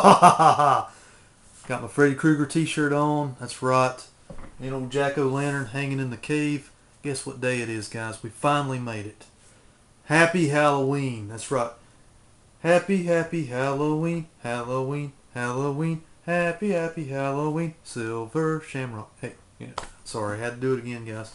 Got my Freddy Krueger t-shirt on. That's right. And old jack-o'-lantern hanging in the cave. Guess what day it is, guys? We finally made it. Happy Halloween. That's right. Happy, happy Halloween. Halloween, Halloween. Happy, happy Halloween. Silver Shamrock. Hey, yeah, sorry. I had to do it again, guys.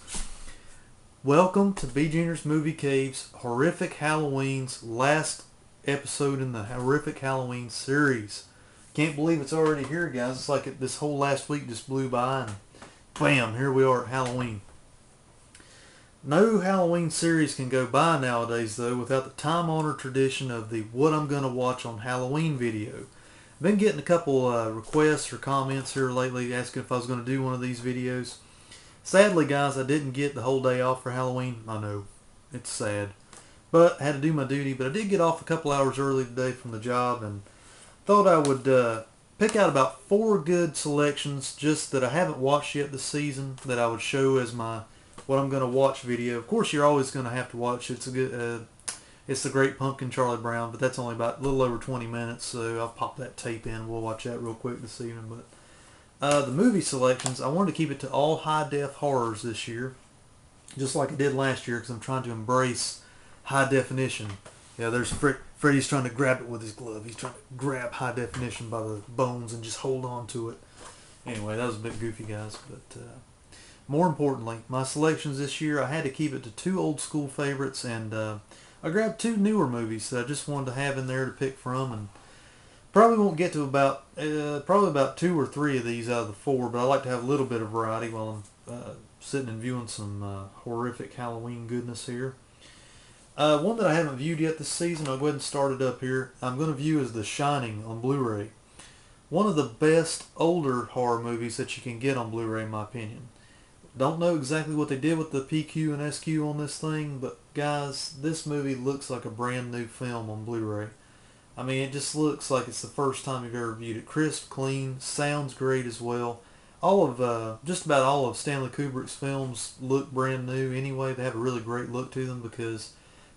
Welcome to B.Jr.'s Movie Cave's Horrific Halloween's last episode in the Horrific Halloween series. Can't believe it's already here, guys. It's like this whole last week just blew by and bam, here we are at Halloween. No Halloween series can go by nowadays, though, without the time-honored tradition of the What I'm Gonna Watch on Halloween video. I've been getting a couple requests or comments here lately asking if I was going to do one of these videos. Sadly, guys, I didn't get the whole day off for Halloween. I know, it's sad. But I had to do my duty. But I did get off a couple hours early today from the job and thought I would pick out about 4 good selections just that I haven't watched yet this season that I would show as my what I'm going to watch video. Of course, you're always going to have to watch. It's a good, it's the Great Pumpkin, Charlie Brown, but that's only about a little over 20 minutes, so I'll pop that tape in. We'll watch that real quick this evening. But the movie selections, I wanted to keep it to all high-def horrors this year, just like I did last year, because I'm trying to embrace high definition. Yeah, there's Freddy's trying to grab it with his glove. He's trying to grab high definition by the bones and just hold on to it. Anyway, that was a bit goofy, guys, but more importantly, my selections this year, I had to keep it to 2 old school favorites, and I grabbed 2 newer movies that I just wanted to have in there to pick from, and probably won't get to about 2 or 3 of these out of the 4, but I like to have a little bit of variety while I'm sitting and viewing some horrific Halloween goodness here. One that I haven't viewed yet this season, I'll go ahead and start it up here. I'm going to view is The Shining on Blu-ray. One of the best older horror movies that you can get on Blu-ray, in my opinion. Don't know exactly what they did with the PQ and SQ on this thing, but guys, this movie looks like a brand new film on Blu-ray. I mean, it just looks like it's the first time you've ever viewed it. Crisp, clean, sounds great as well. All of, just about all of Stanley Kubrick's films look brand new anyway. They have a really great look to them because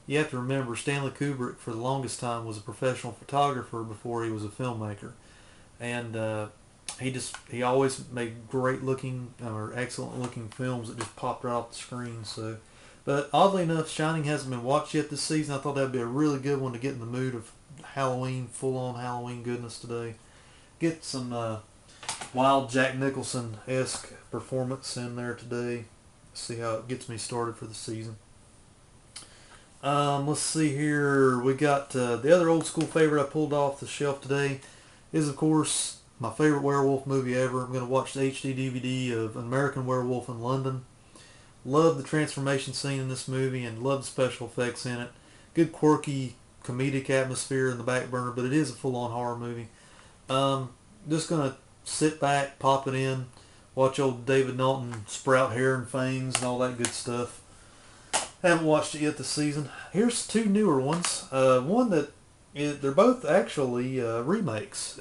you have to remember Stanley Kubrick for the longest time was a professional photographer before he was a filmmaker. And he always made great looking or excellent looking films that just popped right off the screen. So, but oddly enough, Shining hasn't been watched yet this season. I thought that'd be a really good one to get in the mood of Halloween, full-on Halloween goodness today. Get some wild Jack Nicholson-esque performance in there today. See how it gets me started for the season. Let's see here. We got the other old school favorite I pulled off the shelf today is, of course, my favorite werewolf movie ever. I'm going to watch the HD DVD of American Werewolf in London. Love the transformation scene in this movie and love the special effects in it. Good quirky comedic atmosphere in the back burner, but it is a full-on horror movie. Just going to sit back, pop it in, watch old David Naughton sprout hair and fangs and all that good stuff. Haven't watched it yet this season. Here's 2 newer ones. One that they're both actually remakes.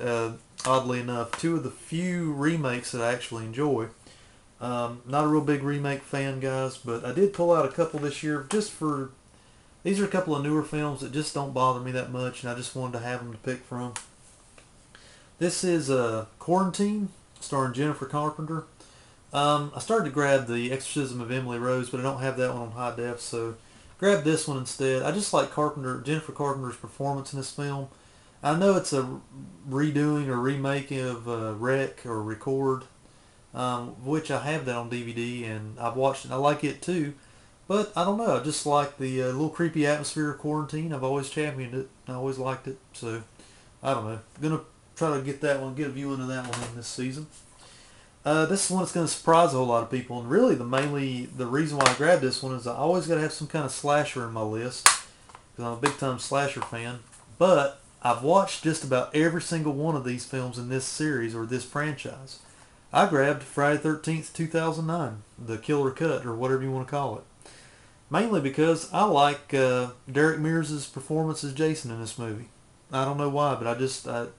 Oddly enough, 2 of the few remakes that I actually enjoy. Not a real big remake fan, guys, but I did pull out a couple this year just for. These are a couple of newer films that just don't bother me that much, and I just wanted to have them to pick from. This is Curating, starring Jennifer Carpenter. I started to grab The Exorcism of Emily Rose, but I don't have that one on high def, so grab this one instead. I just like Jennifer Carpenter's performance in this film. I know it's a redoing or remaking of Wreck or Record, which I have that on DVD, and I've watched it. I like it too, but I don't know. I just like the little creepy atmosphere of Quarantine. I've always championed it. I always liked it, so I don't know. I'm going to try to get that one, get a viewing of that one in this season. This is one that's going to surprise a whole lot of people, and really the reason why I grabbed this one is I always got to have some kind of slasher in my list, because I'm a big-time slasher fan, but I've watched just about every single one of these films in this series or this franchise. I grabbed Friday the 13th, 2009, the Killer Cut, or whatever you want to call it. Mainly because I like Derek Mears' performance as Jason in this movie. I don't know why, but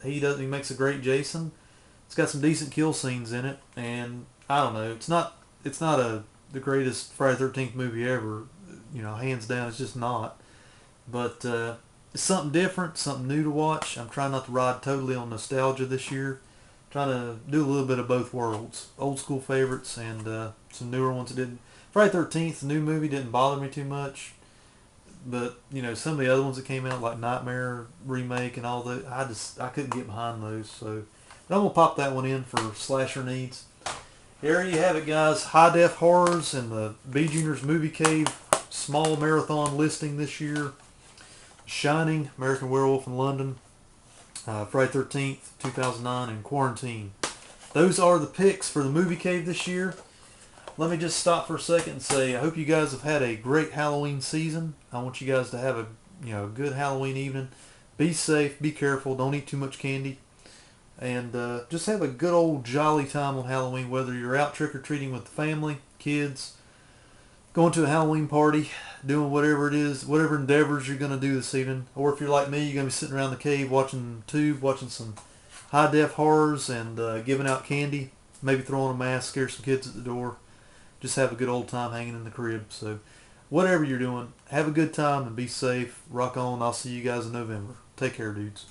he makes a great Jason. It's got some decent kill scenes in it, and I don't know. It's not the greatest Friday the 13th movie ever, hands down. It's just not. But it's something different, something new to watch. I'm trying not to ride totally on nostalgia this year. Trying to do a little bit of both worlds. Old school favorites and some newer ones that didn't. Friday 13th, the new movie, didn't bother me too much. But, you know, some of the other ones that came out, like Nightmare Remake and all that, I couldn't get behind those. So, but I'm going to pop that one in for slasher needs. There you have it, guys. High Def Horrors and the B.Jr's Movie Cave small marathon listing this year. Shining, American Werewolf in London, Friday 13th, 2009, and Quarantine. Those are the picks for the Movie Cave this year. Let me just stop for a second and say I hope you guys have had a great Halloween season. I want you guys to have a good Halloween evening. Be safe, be careful, don't eat too much candy, and just have a good old jolly time on Halloween, whether you're out trick-or-treating with the family, kids, going to a Halloween party, doing whatever it is, whatever endeavors you're going to do this evening. Or if you're like me, you're going to be sitting around the cave watching Tube, watching some high-def horrors and giving out candy, maybe throwing a mask, scare some kids at the door. Just have a good old time hanging in the crib. So whatever you're doing, have a good time and be safe. Rock on. I'll see you guys in November. Take care, dudes.